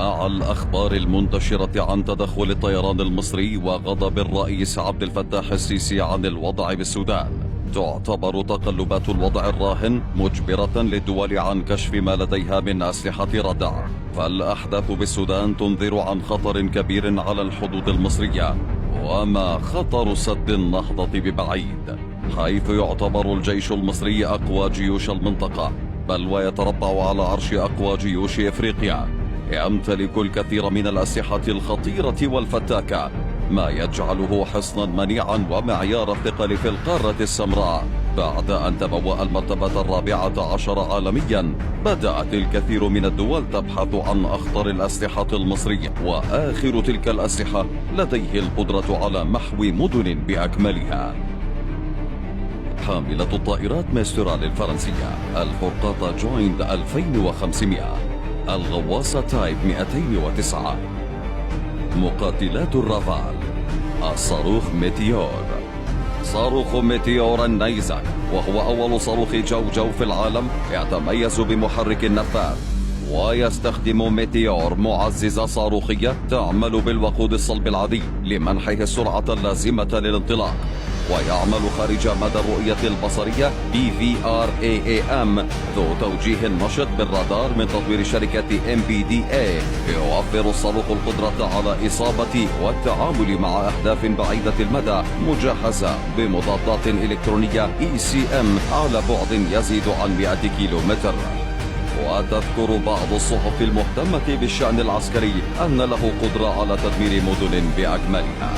مع الأخبار المنتشرة عن تدخل الطيران المصري وغضب الرئيس عبد الفتاح السيسي عن الوضع بالسودان، تعتبر تقلبات الوضع الراهن مجبرة للدول عن كشف ما لديها من أسلحة ردع. فالأحداث بالسودان تنذر عن خطر كبير على الحدود المصرية، وما خطر سد النهضة ببعيد، حيث يعتبر الجيش المصري أقوى جيوش المنطقة، بل ويتربع على عرش أقوى جيوش إفريقيا. يمتلك الكثير من الأسلحة الخطيرة والفتاكة، ما يجعله حصنا منيعا ومعيار الثقل في القارة السمراء. بعد أن تبوأ المرتبة 14 عالميا، بدأت الكثير من الدول تبحث عن أخطر الأسلحة المصرية، وآخر تلك الأسلحة لديه القدرة على محو مدن بأكملها. حاملة الطائرات ميسترال الفرنسية، الفرقاطة جويند 2500، الغواصة تايب 209، مقاتلات الرافال، الصاروخ ميتيور. صاروخ ميتيور النيزك، وهو أول صاروخ جو في العالم يتميز بمحرك نفاث، ويستخدم ميتيور معززة صاروخية تعمل بالوقود الصلب العادي لمنحه السرعة اللازمة للانطلاق، ويعمل خارج مدى الرؤية البصرية BVRAAM ذو توجيه نشط بالرادار من تطوير شركة MBDA. يوفر الصاروخ القدرة على إصابة والتعامل مع أهداف بعيدة المدى مجهزة بمضادات إلكترونية ECM على بعد يزيد عن 100 كيلومتر. وتذكر بعض الصحف المهتمة بالشأن العسكري أن له قدرة على تدمير مدن بأكملها.